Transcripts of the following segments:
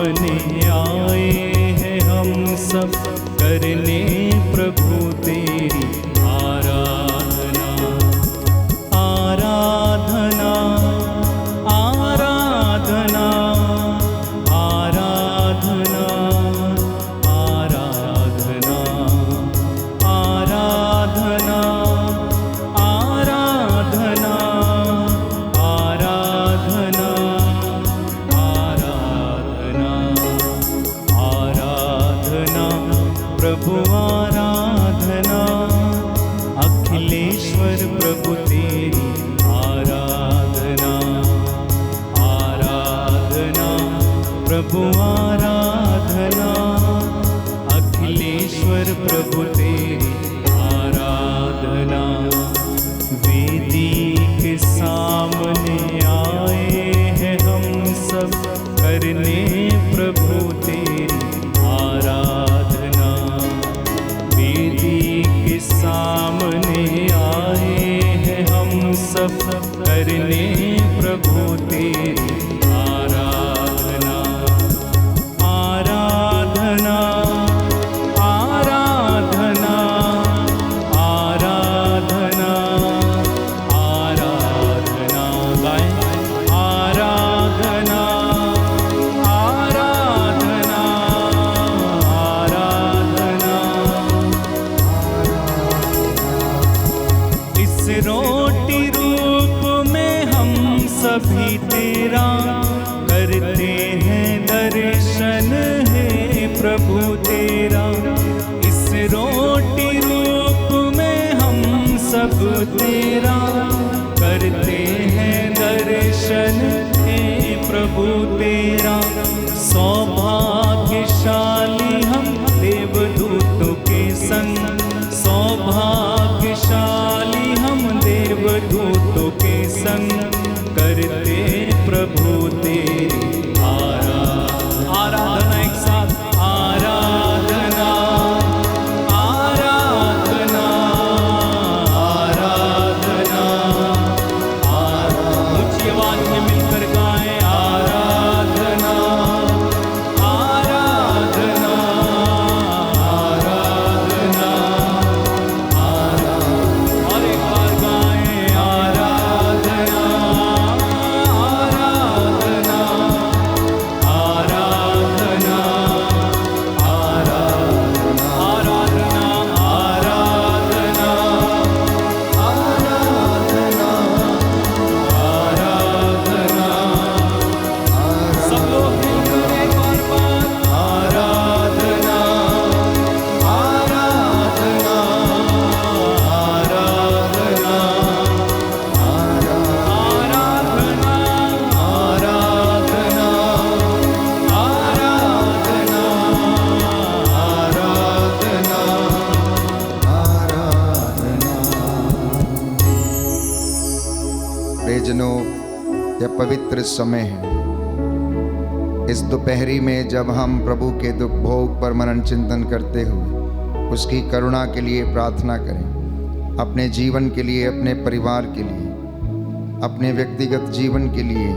सामने आए हैं हम सब करने प्रभु तेरी आराधना। आराधना आराधना आराधना आराधना आराधना आराधना आराधना आराधना आराधना प्रभु आराधना। अखिलेश्वर प्रभु तेरी आराधना। आराधना प्रभु आराधना। अखिलेश्वर प्रभु तेरी आराधना। वेदी के सामने आए हैं हम सब करने प्रभु तेरी आराधना। वेदी के सामने आए हैं हम सब करने प्रभु तेरी आराधना। आराधना आराधना आराधना आराधना गाएं। आराधना आराधना आराधना। इस रोटी रूप में हम सभी तेरा करते हैं दर्शन है प्रभु तेरा। इस रोटी रूप में हम सब तेरा करते हैं दर्शन है प्रभु तेरा। सौभाग्यशाली हम देवदूतों के संग। सौभाग्यशाली हम देवदूतों के संग करते प्रभु तेरी आराधना। एक साथ आराधना आराधना आराधना ऊंची आवाज में मिलकर गाएं। आराधना आराधना आराधना और एक बार गाएं। आराधना आराधना आराधना आराधना आराधना आराधना आराधना। सब लोग मिलकर एक बार आराधना आराधना आराधना आराधना आराधना प्रियजनों, यह पवित्र समय है। इस दोपहरी में जब हम प्रभु के दुख भोग पर मनन चिंतन करते हुए उसकी करुणा के लिए प्रार्थना करें। अपने जीवन के लिए, अपने परिवार के लिए, अपने व्यक्तिगत जीवन के लिए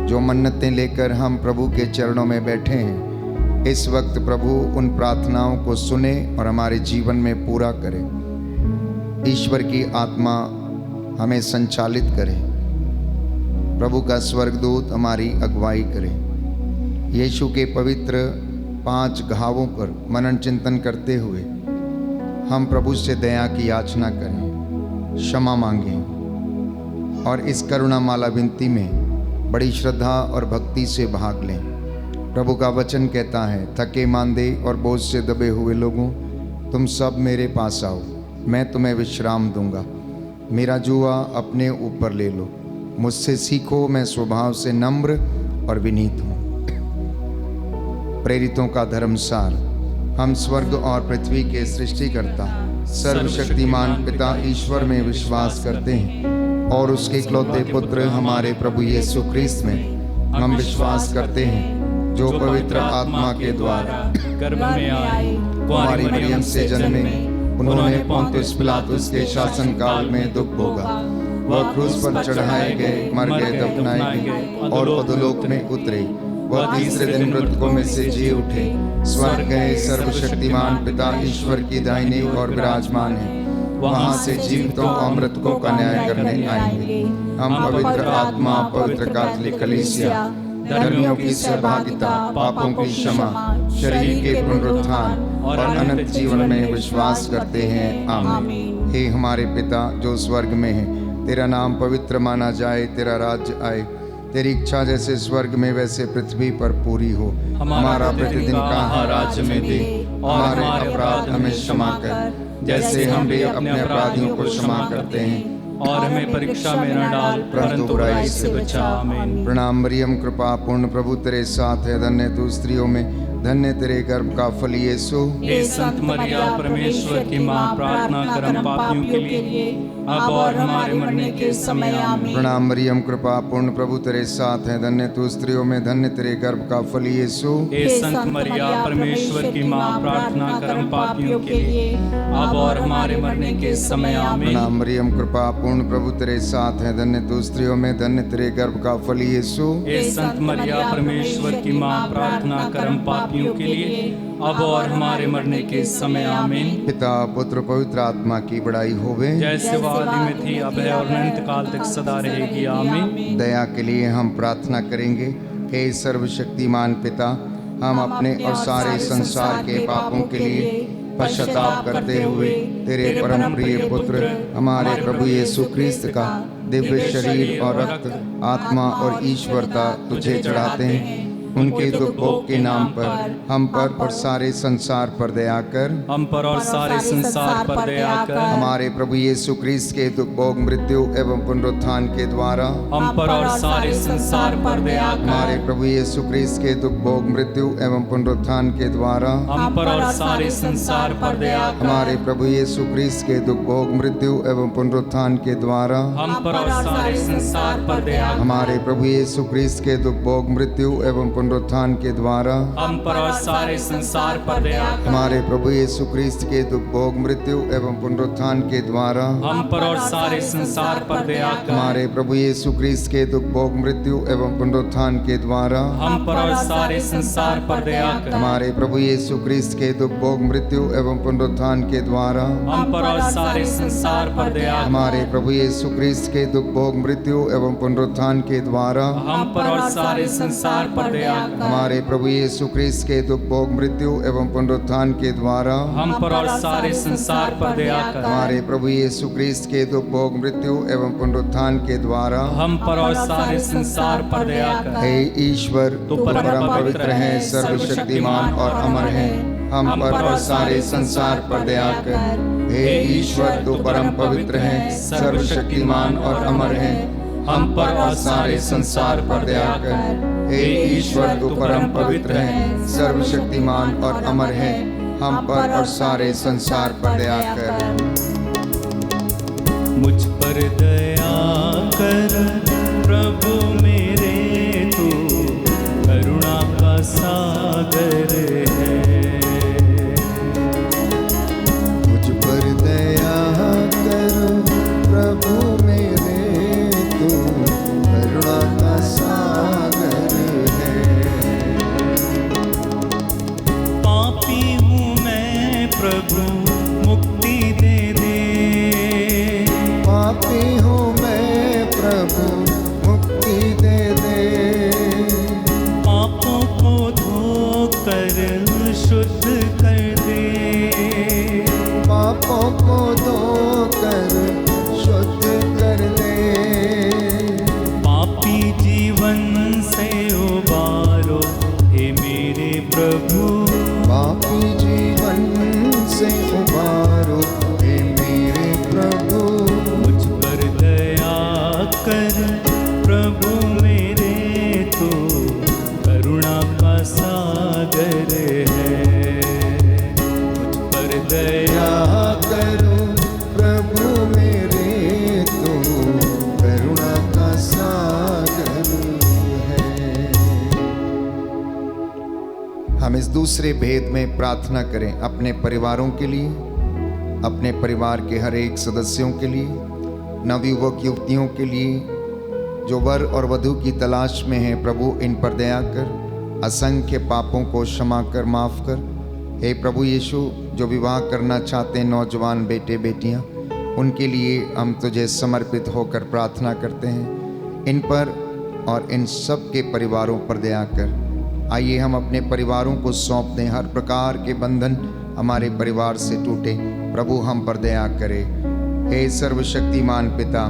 जो मन्नतें लेकर हम प्रभु के चरणों में बैठे हैं, इस वक्त प्रभु उन प्रार्थनाओं को सुने और हमारे जीवन में पूरा करे। ईश्वर की आत्मा हमें संचालित करे। प्रभु का स्वर्गदूत हमारी अगुवाई करे। यीशु के पवित्र 5 घावों पर मनन चिंतन करते हुए हम प्रभु से दया की याचना करें, क्षमा मांगें और इस करुणामाला विनती में बड़ी श्रद्धा और भक्ति से भाग लें। प्रभु का वचन कहता है, थके मांदे और बोझ से दबे हुए लोगों, तुम सब मेरे पास आओ, मैं तुम्हें विश्राम दूंगा। मेरा जुआ अपने ऊपर ले लो, मुझसे सीखो, मैं स्वभाव से नम्र और विनीत हूँ। प्रेरितों का धर्मसार। हम स्वर्ग और पृथ्वी के सृष्टिकर्ता सर्वशक्तिमान पिता ईश्वर में विश्वास करते हैं और उसके इकलौते पुत्र हमारे प्रभु यीशु ख्रीस्त में हम विश्वास करते हैं, जो पवित्र आत्मा के द्वारा गर्भ में आए, कुंवारी मरियम से जन्मे, उन्होंने पोंतियुस पिलातुस के शासन काल में दुख भोगा, वह क्रूस पर चढ़ाए गए, मर गए, दफनाए गए और अधोलोक में उतरे, वह तीसरे दिन मृतकों में से जी उठे, स्वर्ग गए, सर्वशक्तिमान पिता ईश्वर की दाहिनी ओर विराजमान है, वहां से जीवितों और मृतकों का न्याय करने आएंगे। हम पवित्र आत्मा, पवित्र कैथोलिक कलीसिया, धर्मियों की सहभागिता, पापों की क्षमा, शरीर के पुनरुत्थान और अनंत जीवन में विश्वास करते हैं। आमीन। हे हमारे पिता जो स्वर्ग में है, तेरा नाम पवित्र माना जाए, तेरा राज्य आए, तेरी इच्छा जैसे स्वर्ग में वैसे पृथ्वी पर पूरी हो। हमारा प्रतिदिन का आहार आज हमें दे, और हमारे अपराध हमें क्षमा कर, जैसे हम भी अपने अपराधियों को क्षमा करते हैं, और हमें परीक्षा में न डाल, परंतु बुराई से बचा। आमीन। प्रणाम मरियम, कृपा पूर्ण, प्रभु तेरे साथ है, धन्य तू स्त्रियों में, धन्य तेरे गर्भ का फल यीशु। हे संत मरिया, परमेश्वर की माँ, प्रार्थना कर हम पापियों के लिए, अब और हमारे मरने के समय। आमीन। प्रणाम मरियम, कृपा पूर्ण, प्रभु तेरे साथ है, धन्य तू स्त्रियों में, धन्य तेरे गर्भ का फल यीशु। हे संत मरिया, परमेश्वर की माँ, प्रार्थना कर हम पापियों के लिए, अब और हमारे मरने के समय। आमीन। प्रणाम मरियम, कृपा पूर्ण, प्रभु तेरे साथ है, धन्य तू स्त्रियों में, धन्य तेरे गर्भ का फल यीशु। हे संत मरिया, परमेश्वर की माँ, प्रार्थना कर हम पापियों के लिए, अब और हमारे मरने के समय। आमीन। पिता पुत्र पवित्र आत्मा की बड़ाई होवे, जैसे वो आदि में थी, अब है और अनंत काल तक सदा रहेगी। आमीन। दया के लिए हम प्रार्थना करेंगे। हे सर्वशक्तिमान पिता, हम अपने और सारे संसार के पापों के लिए पश्चाताप करते हुए तेरे परम प्रिय पुत्र हमारे प्रभु यीशु क्रिस्त का दिव्य शरीर और रक्त, आत्मा और ईश्वरता तुझे चढ़ाते हैं। उनके दुख भोग के नाम पर हम पर और सारे संसार पर दया कर, हम पर और सारे संसार पर दया कर। हमारे प्रभु यीशु क्रिस्त के दुख भोग, मृत्यु एवं पुनरुत्थान के द्वारा हम पर और सारे संसार पर दया कर। हमारे प्रभु यीशु क्रिस्त के दुख भोग, मृत्यु एवं पुनरुत्थान के द्वारा हम पर और सारे संसार पर दया कर। हमारे प्रभु यीशु क्रिस्त के दुख भोग, मृत्यु एवं पुनरुत्थान के द्वारा हम पर और सारे संसार पर दया कर। हमारे प्रभु यीशु क्रिस्त के दुख भोग, मृत्यु एवं पुनरुत्थान के द्वारा हम पर और सारे संसार पर दया कर। हमारे प्रभु यीशु क्रिस्त के दुख भोग, मृत्यु एवं पुनरुत्थान के द्वारा हम पर और सारे संसार पर दया कर। हमारे प्रभु यीशु क्रिस्त के दुख भोग, मृत्यु एवं पुनरुत्थान के द्वारा हम पर और सारे संसार पर दया कर। हमारे प्रभु यीशु क्रिस्त के दुख भोग, मृत्यु एवं पुनरुत्थान के द्वारा हम पर और सारे संसार पर दया कर। हमारे प्रभु यीशु क्रिस्त के दुख भोग, मृत्यु एवं पुनरुत्थान के द्वारा हम पर और सारे संसार पर दया कर। हमारे प्रभु यीशु क्रिस्त के दुख भोग, मृत्यु एवं पुनरुत्थान के द्वारा हम पर और सारे संसार पर दया कर। हमारे प्रभु यीशु क्रिस्त के दुख भोग, मृत्यु एवं पुनरुत्थान के द्वारा हम पर और सारे संसार पर दया कर। हे ईश्वर, तू परम पवित्र है, सर्वशक्तिमान और अमर है, हम पर और सारे संसार पर दया कर। हे ईश्वर, तू परम पवित्र है, सर्वशक्तिमान और अमर है, हम पर और सारे संसार पर दया कर। हे ईश्वर, तू परम पवित्र है, सर्वशक्तिमान और अमर है, हम पर और सारे संसार पर दया कर। मुझ पर दया कर प्रभु मेरे, तू करुणा का सागर है। मुझ पर दया कर प्रभु मेरे, तू करुणा का सागर है। पापी हूँ मैं प्रभु, मुक्ति दे दे। पापी हूँ मैं प्रभु, मुक्ति दे दे। पापों को धोकर शुद्ध कर दे। पापों को धोकर शुद्ध कर दे। पापी जीवन से उबारो हे मेरे प्रभु। पापी जीवन से उबारो हे मेरे प्रभु। मुझ पर दया कर प्रभु मेरे, तो करुणा का सागर है। मुझ पर दया दया करो प्रभु मेरे, तो करुणा का सागर है। हम इस दूसरे भेद में प्रार्थना करें अपने परिवारों के लिए, अपने परिवार के हर एक सदस्यों के लिए, नवयुवक युवतियों के लिए जो वर और वधू की तलाश में हैं। प्रभु इन पर दया कर, असंख्य पापों को क्षमा कर माफ कर। हे प्रभु यीशु, जो विवाह करना चाहते हैं नौजवान बेटे बेटियां, उनके लिए हम तुझे समर्पित होकर प्रार्थना करते हैं। इन पर और इन सब के परिवारों पर दया कर। आइए हम अपने परिवारों को सौंप दें। हर प्रकार के बंधन हमारे परिवार से टूटे। प्रभु हम पर दया करे। हे सर्वशक्तिमान पिता,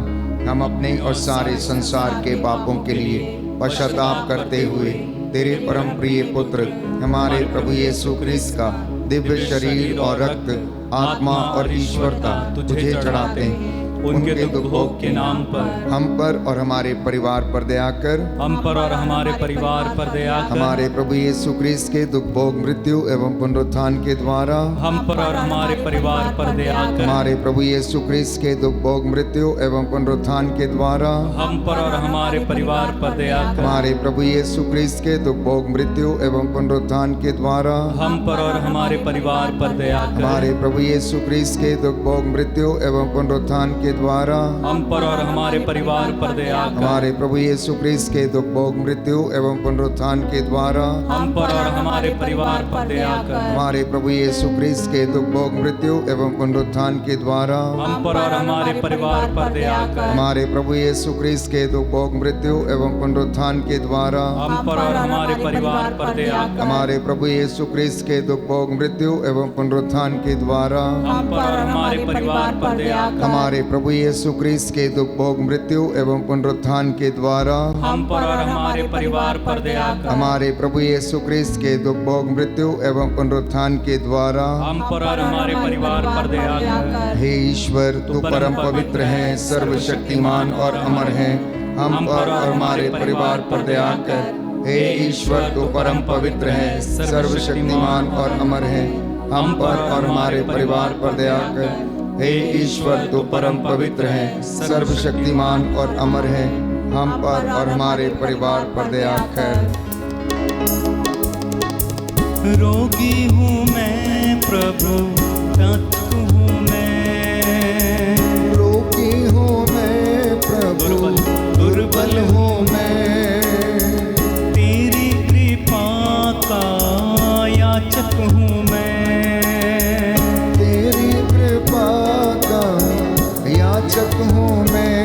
हम अपने और सारे संसार के पापों के लिए पश्चाताप करते हुए तेरे परम प्रिय पुत्र हमारे प्रभु यीशु क्रिस्त का दिव्य शरीर और रक्त, आत्मा और ईश्वरता तुझे चढ़ाते हैं। उनके दुख भोग के नाम पर हम पर और हमारे परिवार पर दया कर। हम पर और हमारे परिवार पर दया कर। हमारे प्रभु यीशु क्रिस्त के दुख भोग, मृत्यु एवं पुनरुत्थान के द्वारा हम पर और हमारे परिवार पर दया कर। हमारे प्रभु यीशु क्रिस्त के दुख भोग, मृत्यु एवं पुनरुत्थान के द्वारा हम पर और हमारे परिवार पर दया कर। हमारे प्रभु यीशु क्रिस्त के दुख भोग, मृत्यु एवं पुनरुत्थान के द्वारा हम पर और हमारे परिवार पर दया कर। हमारे प्रभु यीशु क्रिस्त के दुख भोग, मृत्यु एवं पुनरुत्थान के द्वारा हम पर और हमारे परिवार पर दया कर। हमारे प्रभु यीशु क्रिस्त के दुख भोग, मृत्यु एवं पुनरुत्थान के द्वारा हम पर और हमारे परिवार पर दया कर। हमारे प्रभु यीशु क्रिस्त के दुख भोग, मृत्यु एवं पुनरुत्थान के द्वारा हम पर और हमारे परिवार पर दया कर। हमारे प्रभु यीशु क्रिस्त के दुख भोग, मृत्यु एवं पुनरुत्थान के द्वारा हम पर और हमारे परिवार पर दया कर। हमारे प्रभु यीशु क्रिस्त के दुख भोग, मृत्यु एवं पुनरुत्थान के द्वारा हम पर और हमारे परिवार पर दया कर। हमारे प्रभु यीशु क्रिस्त के दुख भोग, मृत्यु एवं पुनरुत्थान के द्वारा हम पर और हमारे परिवार पर दया कर। हमारे प्रभु यीशु क्रिस्त के दुख भोग, मृत्यु एवं पुनरुत्थान के द्वारा हम पर और हमारे परिवार पर दया कर। हे ईश्वर, तू परम पवित्र है, सर्वशक्तिमान और अमर है। हम पर और हमारे परिवार पर दया कर। हे ईश्वर, तू परम पवित्र है, सर्वशक्तिमान और अमर है। हम पर और हमारे परिवार पर दया कर। हे ईश्वर, तू परम पवित्र है, सर्वशक्तिमान और अमर है। हम पर और हमारे परिवार पर दया कर। रोगी हूँ मैं प्रभु, त्रस्त हूँ मैं। रोगी हूँ मैं प्रभु, दुर्बल हूँ मैं। तेरी कृपा का याचक हूँ मैं। तेरी कृपा का याचक हूँ मैं।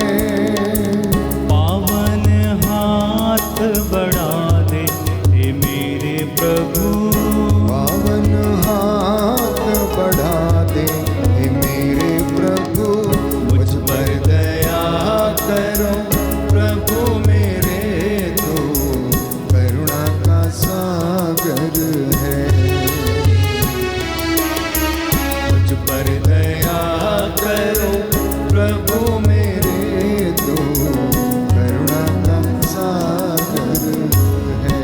पावन हाथ बढ़ा दे हे मेरे प्रभु। पावन हाथ बढ़ा दे हे मेरे प्रभु। मुझ पर दया करो प्रभु मेरे, तो करुणा का सागर है। मुझ पर दया करो प्रभु मेरे, तो करुणा का सागर है।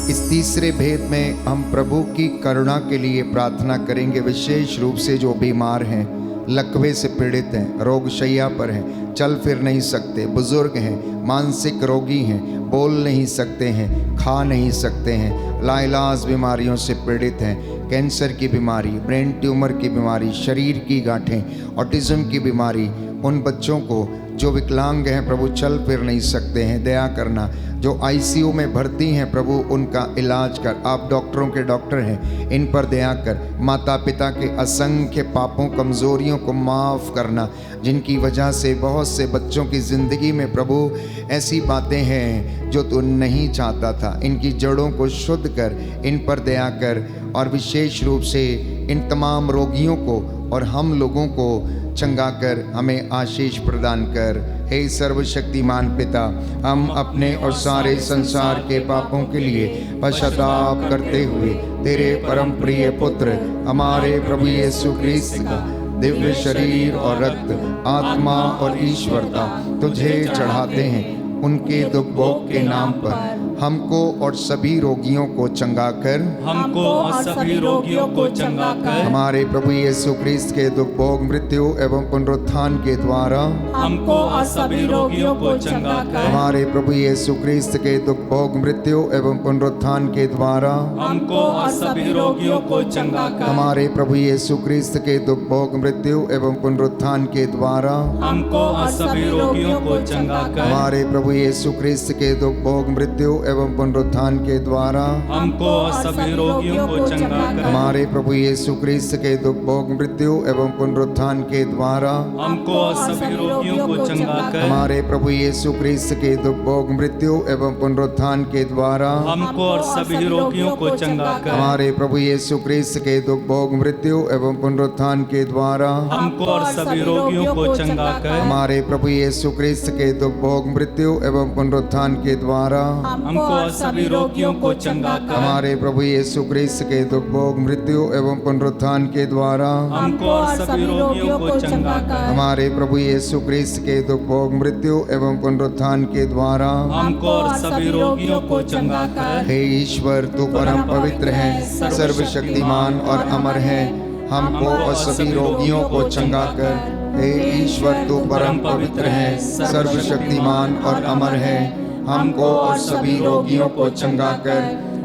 इस तीसरे भेद में हम प्रभु की करुणा के लिए प्रार्थना करेंगे। विशेष रूप से जो बीमार हैं, लकवे से पीड़ित हैं, रोग शैया पर हैं, चल फिर नहीं सकते, बुजुर्ग हैं, मानसिक रोगी हैं, बोल नहीं सकते हैं, खा नहीं सकते हैं, लाइलाज बीमारियों से पीड़ित हैं, कैंसर की बीमारी, ब्रेन ट्यूमर की बीमारी, शरीर की गांठें, ऑटिज्म की बीमारी, उन बच्चों को जो विकलांग हैं प्रभु, चल फिर नहीं सकते हैं, दया करना। जो आईसीयू में भर्ती हैं प्रभु, उनका इलाज कर। आप डॉक्टरों के डॉक्टर हैं, इन पर दया कर। माता पिता के असंख्य पापों, कमज़ोरियों को माफ़ करना, जिनकी वजह से बहुत से बच्चों की ज़िंदगी में प्रभु ऐसी बातें हैं जो तू नहीं चाहता था। इनकी जड़ों को शुद्ध कर, इन पर दया कर। और विशेष रूप से इन तमाम रोगियों को और हम लोगों को चंगा कर हमें आशीष प्रदान कर। हे सर्वशक्तिमान पिता, हम अपने और सारे संसार के पापों के लिए पश्चाताप करते हुए तेरे परम प्रिय पुत्र हमारे प्रभु यीशु क्रिस्त का दिव्य शरीर और रक्त, आत्मा और ईश्वरता तुझे चढ़ाते हैं। उनके दुख भोग के नाम पर हमको और सभी रोगियों को चंगा कर। हमको और सभी रोगियों को चंगा कर। हमारे प्रभु यीशु क्रिस्त के दुख भोग, मृत्यु एवं पुनरुत्थान के द्वारा हमको और सभी रोगियों को चंगा कर। हमारे प्रभु यीशु क्रिस्त के दुख भोग, मृत्यु एवं पुनरुत्थान के द्वारा हमको और सभी रोगियों को चंगा कर। हमारे प्रभु यीशु क्रिस्त के दुख भोग, मृत्यु एवं पुनरुत्थान के द्वारा हमको और सभी रोगियों को चंगा कर। हमारे प्रभु प्रभु यीशु क्रिस्त के दुख भोग मृत्यु एवं पुनरुत्थान के द्वारा हमको और सभी रोगियों को चंगा कर। हमारे प्रभु यीशु क्रिस्त के दुख भोग मृत्यु एवं पुनरुत्थान के द्वारा हमको और सभी रोगियों को चंगा कर। हमारे प्रभु यीशु क्रिस्त के दुख भोग मृत्यु एवं पुनरुत्थान के द्वारा हमको और सभी रोगियों को चंगा कर। हमारे प्रभु यीशु क्रिस्त के दुख भोग मृत्यु एवं पुनरुत्थान के द्वारा हमको और सभी रोगियों को चंगा कर। हमारे प्रभु यीशु क्रिस्त के दुख भोग मृत्यु एवं पुनरुत्थान के द्वारा हमको और सभी रोगियों को चंगा कर। हमारे प्रभु यीशु क्रिस्त के दुख भोग मृत्यु एवं पुनरुत्थान के द्वारा हमको और सभी रोगियों को चंगा कर। हमारे प्रभु यीशु क्रिस्त के दुख भोग मृत्यु एवं पुनरुत्थान के द्वारा हमको और सभी रोगियों को चंगा कर। हे ईश्वर, तू परम पवित्र है, सर्वशक्तिमान और अमर है, हमको और सभी रोगियों को चंगा कर। हे ईश्वर, तू परम पवित्र है, सर्वशक्तिमान और अमर है, हमको और सभी रोगियों को चंगा कर।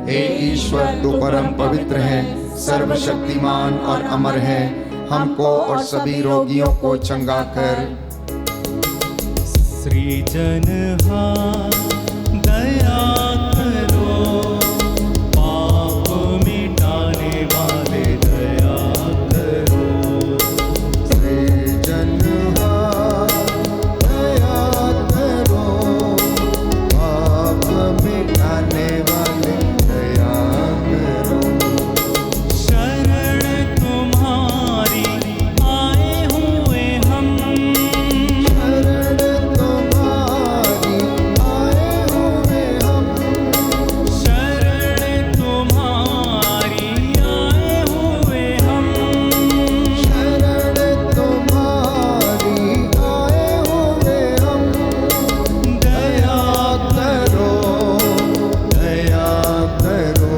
हे ईश्वर, तू परम पवित्र है, सर्वशक्तिमान और अमर है, हमको और सभी रोगियों को चंगा कर। सृजनहार दया करो, पाप मिटाने वाले दया करो। सृजनहार दया करो, पाप मिटाने वाले दया करो। शरण तुम्हारी आए हुए हम, शरण तुम्हारी आए हुए हम, शरण तुम्हारी आए हुए हम। शरण तुम्हारी आए हुए हम। दया करो, दया करो।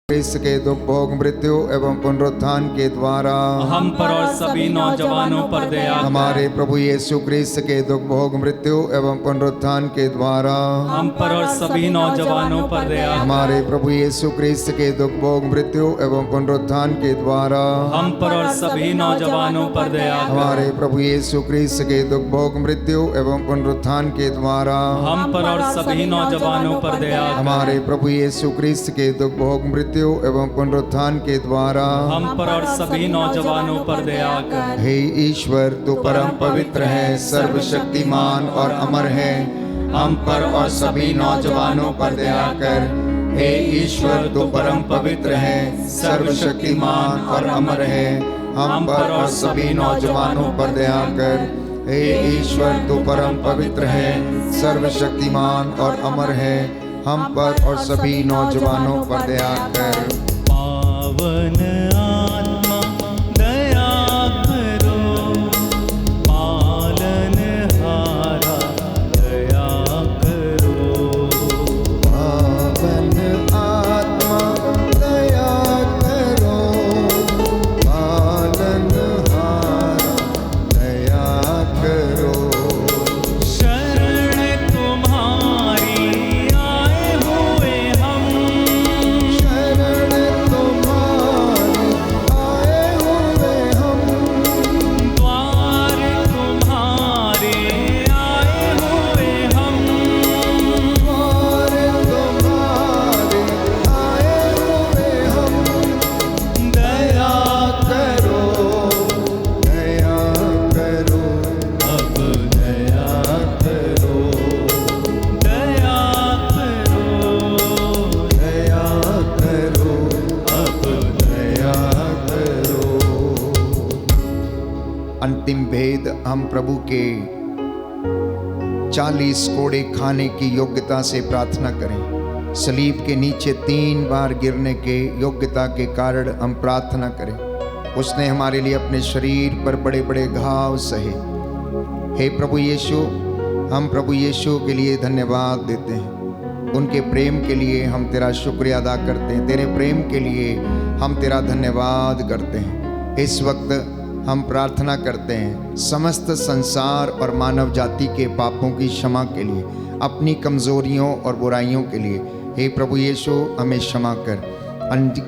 क्रिस्त के दुख भोग मृत्यु एवं पुनरुत्थान के द्वारा हम पर और सभी नौजवानों पर दया कर। हमारे प्रभु यीशु क्रिस्त के दुख भोग मृत्यु एवं पुनरुत्थान के द्वारा हम पर और सभी नौजवानों पर दया कर। हमारे प्रभु यीशु क्रिस्त के दुख भोग मृत्यु एवं पुनरुत्थान के द्वारा हम पर और सभी नौजवानों पर दया कर। हमारे प्रभु यीशु क्रिस्त के दुख भोग मृत्यु एवं पुनरुत्थान के द्वारा हम पर और सभी नौजवानों पर दया कर। हमारे प्रभु यीशु क्रिस्त के दुख भोग मृत्यु मृत्यु एवं पुनरुत्थान के द्वारा हम पर और सभी नौजवानों पर दया कर। हे ईश्वर, तू परम पवित्र है, सर्वशक्तिमान और अमर है, हम पर और सभी नौजवानों पर दया कर। हे ईश्वर, तू परम पवित्र है, सर्वशक्तिमान और अमर है, हम पर और सभी नौजवानों पर दया कर। हे ईश्वर, तू परम पवित्र है, सर्वशक्तिमान और अमर है, हम पर और सभी नौजवानों पर दया कर। पावन आत्मा दया करो, पालनहारा दया करो। पावन आत्मा दया करो, पालनहारा दया करो। शरण तुम्हारी आए हुए हम, शरण तुम्हारी आए हुए हम, द्वार तुम्हारे आए हुए हम। द्वार तुम्हारे आए हुए हम। दया करो, दया करो, अब दया करो, दया करो, दया करो, अब दया करो। अंतिम भेद हम प्रभु के 40 कोड़े खाने की योग्यता से प्रार्थना करें। सलीब के नीचे 3 बार गिरने के योग्यता के कारण हम प्रार्थना करें। उसने हमारे लिए अपने शरीर पर बड़े बड़े घाव सहे। हे प्रभु यीशु, हम प्रभु यीशु के लिए धन्यवाद देते हैं। उनके प्रेम के लिए हम तेरा शुक्रिया अदा करते हैं। तेरे प्रेम के लिए हम तेरा धन्यवाद करते हैं। इस वक्त हम प्रार्थना करते हैं समस्त संसार और मानव जाति के पापों की क्षमा के लिए, अपनी कमज़ोरियों और बुराइयों के लिए। हे प्रभु यीशु, हमें क्षमा कर।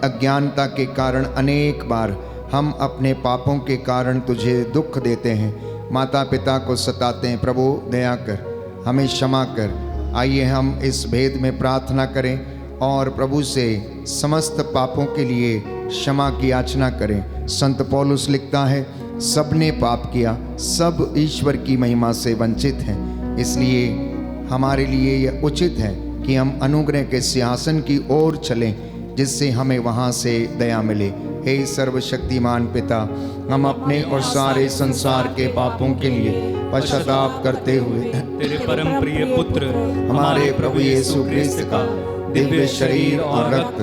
अज्ञानता के कारण अनेक बार हम अपने पापों के कारण तुझे दुख देते हैं, माता पिता को सताते हैं। प्रभु दया कर, हमें क्षमा कर। आइए हम इस भेद में प्रार्थना करें और प्रभु से समस्त पापों के लिए क्षमा की याचना करें। संत पौलुस लिखता है, सबने पाप किया, सब ईश्वर की महिमा से वंचित हैं। इसलिए हमारे लिए यह उचित है कि हम अनुग्रह के सिंहासन की ओर चलें, जिससे हमें वहाँ से दया मिले। हे सर्वशक्तिमान पिता, हम अपने और सारे संसार के पापों के लिए पश्चाताप करते हुए तेरे परम प्रिय पुत्र हमारे प्रभु यीशु क्रिस्त का दिव्य शरीर और रक्त,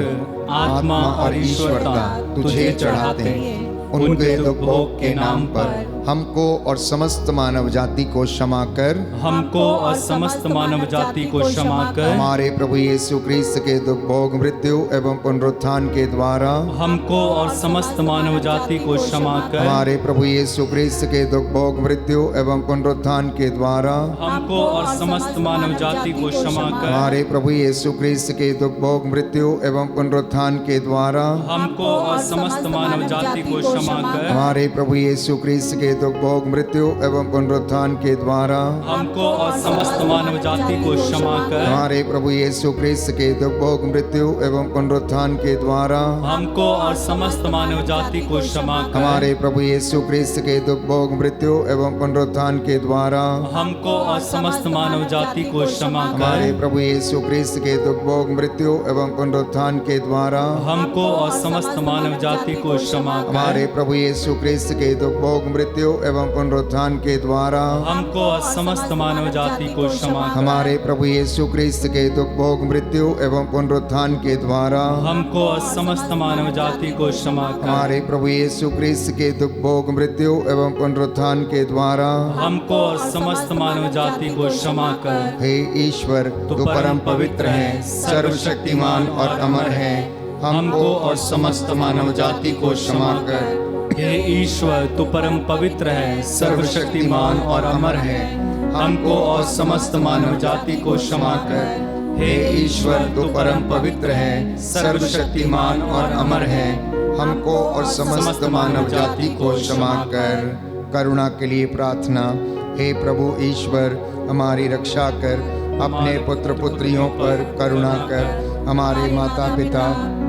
आत्मा और ईश्वरता तुझे चढ़ाते हैं। उनके दुख भोग के नाम पर हमको और समस्त मानव जाति को क्षमा कर, हमको और समस्त मानव जाति को क्षमा कर। हमारे प्रभु यीशु क्रिस्त के दुख भोग, मृत्यु एवं पुनरुत्थान के द्वारा हमको और समस्त मानव जाति को क्षमा कर। हमारे प्रभु यीशु क्रिस्त के दुख भोग, मृत्यु एवं पुनरुत्थान के द्वारा हमको और समस्त मानव जाति को क्षमा कर। हमारे प्रभु यीशु क्रिस्त के दुख भोग, मृत्यु एवं पुनरुत्थान के द्वारा हमको और समस्त मानव जाति को क्षमा कर। हमारे प्रभु यीशु क्रिस्त के दुख भोग, मृत्यु एवं पुनरुत्थान के द्वारा हमको और समस्त मानव जाति को क्षमा कर। हमारे प्रभु यीशु क्रिस्त के दुख भोग, मृत्यु एवं पुनरुत्थान के द्वारा हमको और समस्त मानव जाति को क्षमा कर। हमारे प्रभु यीशु क्रिस्त के दुख भोग, मृत्यु एवं पुनरुत्थान के द्वारा हमको और समस्त मानव जाति को क्षमा कर। हमारे प्रभु यीशु क्रिस्त के दुख भोग, मृत्यु एवं पुनरुत्थान के द्वारा हमको और समस्त मानव जाति को क्षमा कर। हमारे प्रभु यीशु क्रिस्त के दुख भोग, मृत्यु एवं पुनरुत्थान के द्वारा हमको और समस्त मानव जाति को क्षमा कर। हमारे प्रभु यीशु क्रिस्त के दुख भोग, मृत्यु एवं पुनरुत्थान के द्वारा हमको और समस्त मानव जाति को क्षमा कर। हमारे प्रभु यीशु क्रिस्त के दुख भोग, मृत्यु एवं पुनरुत्थान के द्वारा हमको और समस्त मानव जाति को क्षमा कर। हे ईश्वर, तू परम पवित्र है, सर्वशक्तिमान और अमर है, हमको और समस्त मानव जाति को क्षमा कर। हे ईश्वर, तू परम पवित्र है, सर्वशक्तिमान और अमर है, हमको और समस्त मानव जाति को क्षमा कर। हे ईश्वर, तू परम पवित्र है, सर्वशक्तिमान और अमर है, हमको और समस्त मानव जाति को क्षमा कर। करुणा के लिए प्रार्थना। हे प्रभु ईश्वर, हमारी रक्षा कर, अपने पुत्र पुत्रियों पर करुणा कर। हमारे माता पिता,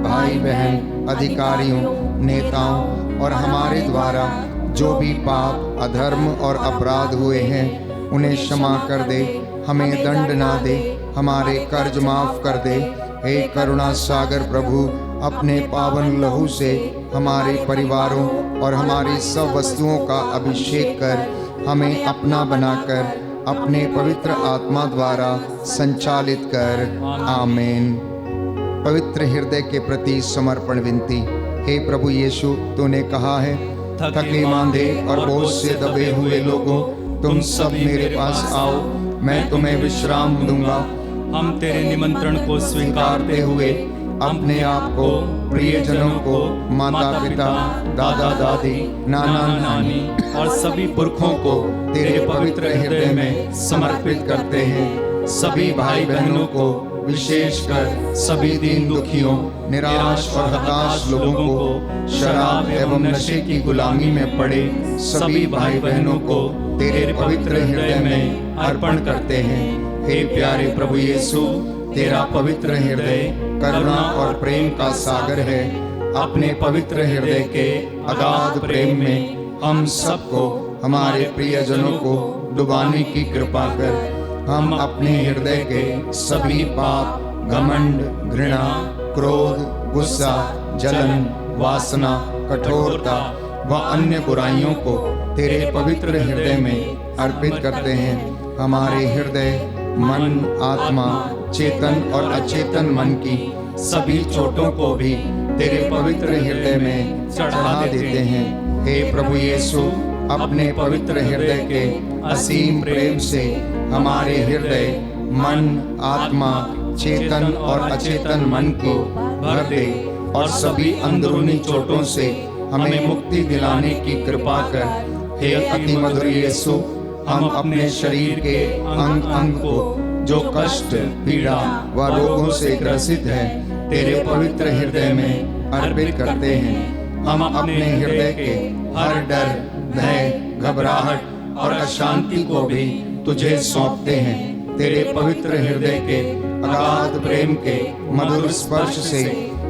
भाई बहन, अधिकारियों, नेताओं और हमारे द्वारा जो भी पाप, अधर्म और अपराध हुए हैं उन्हें क्षमा कर दे, हमें दंड ना दे, हमारे कर्ज माफ कर दे। हे करुणा सागर प्रभु, अपने पावन लहू से हमारे परिवारों और हमारी सब वस्तुओं का अभिषेक कर हमें अपना बनाकर अपने पवित्र आत्मा द्वारा संचालित कर। आमीन। पवित्र हृदय के प्रति समर्पण विनती। हे प्रभु यीशु, तूने कहा है, थके मांदे और बोझ से दबे हुए लोगों, तुम सब मेरे पास आओ, मैं तुम्हें विश्राम दूंगा। हम तेरे निमंत्रण को स्वीकारते हुए अपने आप को, प्रियजनों को, माता पिता, दादा दादी, नाना नानी और सभी पुरखों को तेरे पवित्र हृदय में समर्पित करते हैं। सभी भाई बहनों को, विशेषकर सभी दीन दुखियों, निराश और हताश लोगों को, शराब एवं नशे की गुलामी में पड़े सभी भाई बहनों को तेरे पवित्र हृदय में अर्पण करते हैं। हे प्यारे प्रभु यीशु, तेरा पवित्र हृदय करुणा और प्रेम का सागर है। अपने पवित्र हृदय के अगाध प्रेम में हम सबको, हमारे प्रियजनों को डुबाने की कृपा कर। हम अपने हृदय के सभी पाप, घमंड, घृणा, क्रोध, गुस्सा, जलन, वासना, कठोरता व अन्य बुराइयों को तेरे पवित्र हृदय में अर्पित करते हैं। हमारे हृदय, मन, आत्मा, चेतन और अचेतन मन की सभी चोटों को भी तेरे पवित्र हृदय में चढ़ा देते हैं। हे प्रभु यीशु, अपने पवित्र हृदय के असीम प्रेम से हमारे हृदय, मन, आत्मा, चेतन और अचेतन मन को भर दे और सभी अंदरूनी चोटों से हमें मुक्ति दिलाने की कृपा कर। हे अति मधुर यीशु, हम अपने शरीर के अंग अंग को जो कष्ट, पीड़ा व रोगों से ग्रसित है तेरे पवित्र हृदय में अर्पित करते हैं। हम अपने हृदय के हर डर, भय, घबराहट और अशांति को भी तुझे सौंपते हैं। तेरे पवित्र हृदय के अगाध प्रेम के मधुर स्पर्श से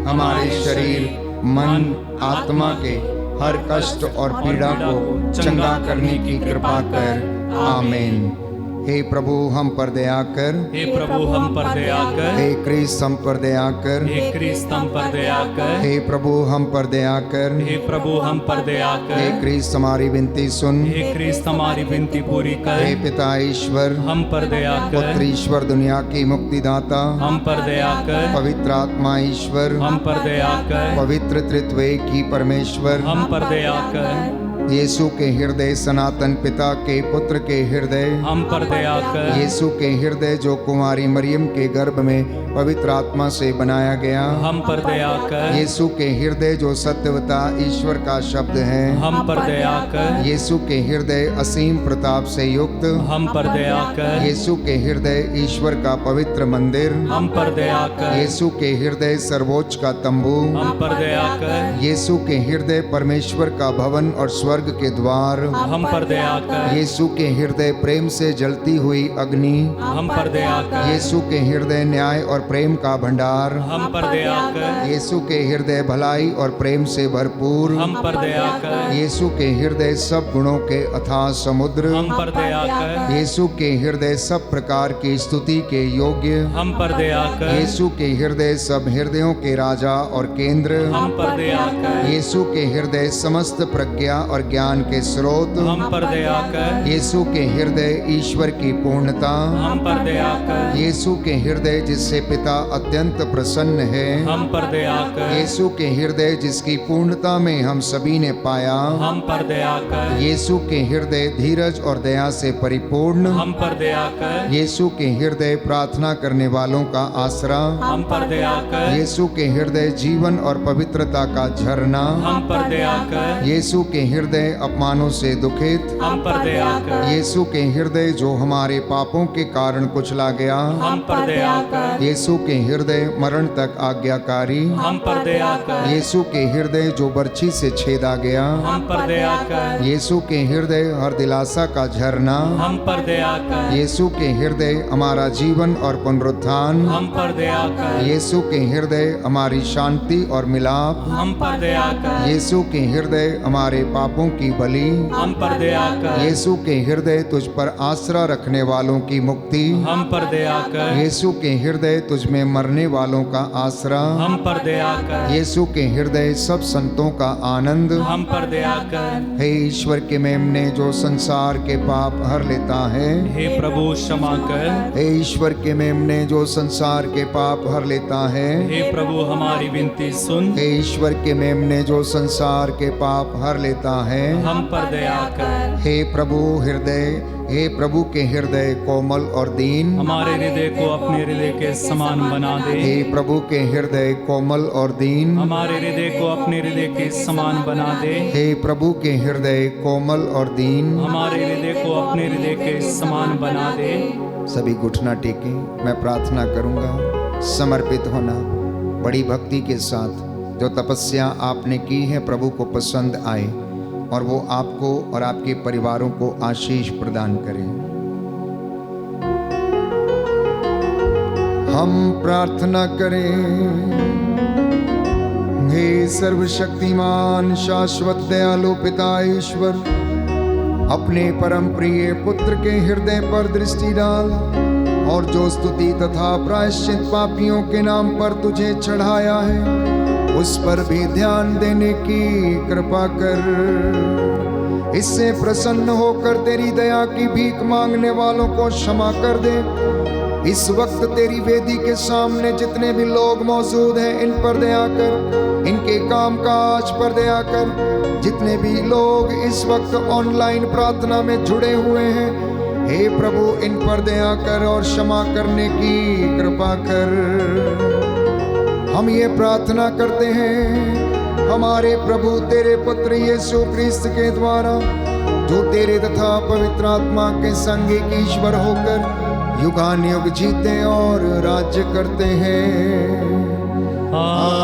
हमारे शरीर, मन, आत्मा के हर कष्ट और पीड़ा को चंगा करने की कृपा कर। आमीन। हे प्रभु, हम पर दया कर। हे प्रभु, हम पर दया कर। हे क्रिस्त, हम पर दया कर। हे क्रिस्त, हम पर दया कर। हे प्रभु, हम पर दया कर। हे प्रभु, हम पर दया कर। हे क्रिस्त, हमारी विनती सुन। हे क्रिस्त, हमारी विनती पूरी कर। हे पिता ईश्वर, हम पर दया कर। पुत्र ईश्वर, दुनिया की मुक्तिदाता, हम पर दया कर। पवित्र आत्मा ईश्वर, हम पर दया कर। पवित्र त्रित्व एक ही परमेश्वर, हम पर दया कर। यीशु के हृदय, सनातन पिता के पुत्र के हृदय, हम पर दया कर। यीशु के हृदय जो कुमारी मरियम के गर्भ में पवित्र आत्मा से बनाया गया, हम पर दया कर। यीशु के हृदय जो सत्यवता ईश्वर का शब्द है, हम पर दया कर। यीशु के हृदय असीम प्रताप से युक्त, हम पर दया कर। यीशु के हृदय ईश्वर का पवित्र मंदिर, हम पर दया कर। यीशु के हृदय सर्वोच्च का तंबू, हम पर दया कर। यीशु के हृदय परमेश्वर का भवन और स्वर्ग के द्वार, हम पर दया कर। यीशु के हृदय प्रेम से जलती हुई अग्नि, हम पर दया कर। यीशु के हृदय न्याय और प्रेम का भंडार, हम पर दया कर। यीशु के हृदय भलाई और प्रेम से भरपूर, हम पर दया कर। यीशु के हृदय सब गुणों के अथाह समुद्र, हम पर दया कर। यीशु के हृदय सब प्रकार की स्तुति के योग्य, हम पर दया कर। यीशु के हृदय सब हृदयों के राजा और केंद्र, हम पर दया कर। यीशु के हृदय समस्त प्रज्ञा और ज्ञान के स्रोत, हम पर दया कर। यीशु के हृदय ईश्वर की पूर्णता, हम पर दया कर। यीशु के हृदय जिससे पिता अत्यंत प्रसन्न है, हम पर दया कर। यीशु के हृदय जिसकी पूर्णता में हम सभी ने पाया, हम पर दया कर। यीशु के हृदय धीरज और दया से परिपूर्ण, हम पर दया कर। यीशु के हृदय प्रार्थना करने वालों का आसरा, हम पर दया कर। यीशु के हृदय जीवन और पवित्रता का झरना, हम पर दया कर। यीशु के हृदय हृदय अपमानों से दुखित, हम पर दया कर। यीशु के हृदय जो हमारे पापों के कारण कुचला गया, हम पर दया कर। यीशु के हृदय मरण तक आज्ञाकारी, हम पर दया कर। यीशु के हृदय जो बर्छी से छेदा गया, हम पर दया कर। यीशु के हृदय हर दिलासा का झरना, हम पर दया कर। यीशु के हृदय हमारा जीवन और पुनरुत्थान, हम पर दया कर। यीशु के हृदय हमारी शांति और मिलाप, हम पर दया कर। यीशु के हृदय हमारे पापों की बलि, हम पर दया कर। यीशु के हृदय तुझ पर आसरा रखने वालों की मुक्ति, हम पर दया कर। यीशु के हृदय तुझ में मरने वालों का आसरा, हम पर दया कर। यीशु के हृदय सब संतों का आनंद, हम पर दया कर। हे ईश्वर के मेमने जो संसार के पाप हर लेता है, हे प्रभु क्षमा कर। हे ईश्वर के मेमने जो संसार के पाप हर लेता है, हे प्रभु हमारी विनती सुन। हे ईश्वर के मेमने जो संसार के पाप हर लेता है, हम पर दया कर। हे प्रभु हृदय, हे प्रभु के हृदय कोमल और दीन, हमारे हृदय को अपने हृदय के समान बना दे। हे प्रभु के हृदय कोमल और दीन, हमारे हृदय को अपने हृदय के समान बना दे। हे प्रभु के हृदय कोमल और दीन, हमारे हृदय को अपने हृदय के समान बना दे। सभी घुटना टेके, मैं प्रार्थना करूंगा। समर्पित होना बड़ी भक्ति के साथ, जो तपस्या आपने की है प्रभु को पसंद आए और वो आपको और आपके परिवारों को आशीष प्रदान करें। हम प्रार्थना करें। हे सर्वशक्तिमान शाश्वत दयालु पिता ईश्वर, अपने परम प्रिय पुत्र के हृदय पर दृष्टि डाल और जो स्तुति तथा प्रायश्चित पापियों के नाम पर तुझे चढ़ाया है, उस पर भी ध्यान देने की कृपा कर। इससे प्रसन्न होकर तेरी दया की भीख मांगने वालों को क्षमा कर दे। इस वक्त तेरी वेदी के सामने जितने भी लोग मौजूद हैं, इन पर दया कर, इनके काम काज पर दया कर। जितने भी लोग इस वक्त ऑनलाइन प्रार्थना में जुड़े हुए हैं, हे प्रभु इन पर दया कर और क्षमा करने की कृपा कर। हम ये प्रार्थना करते हैं हमारे प्रभु तेरे पुत्र यीशु क्रिस्त के द्वारा, जो तेरे तथा पवित्र आत्मा के संग एक ईश्वर होकर युगानुयुग जीते और राज्य करते हैं। आमीन।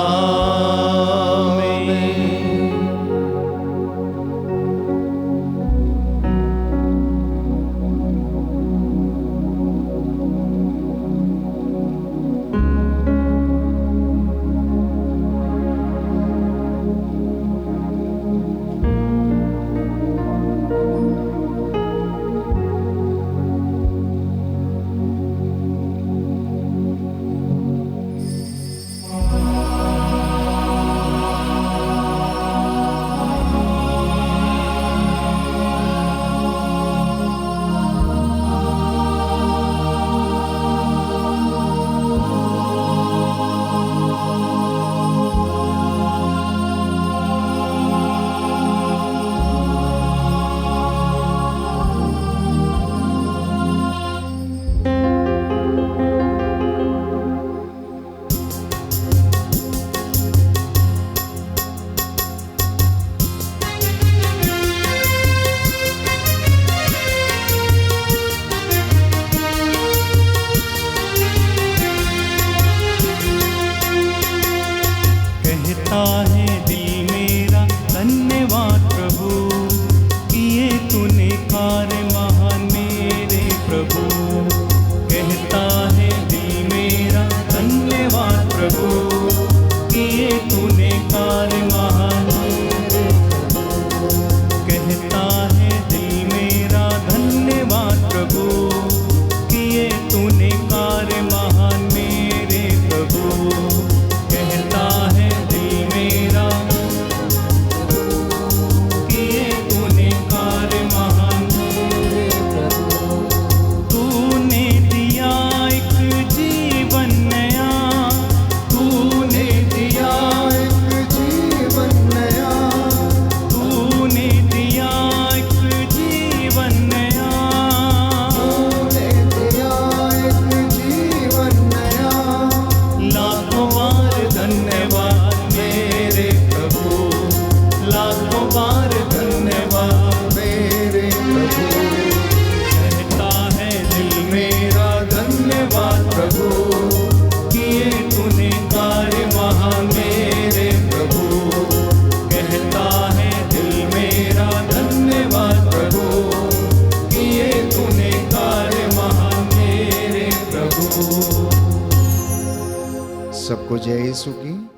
सबको जय यीशु की।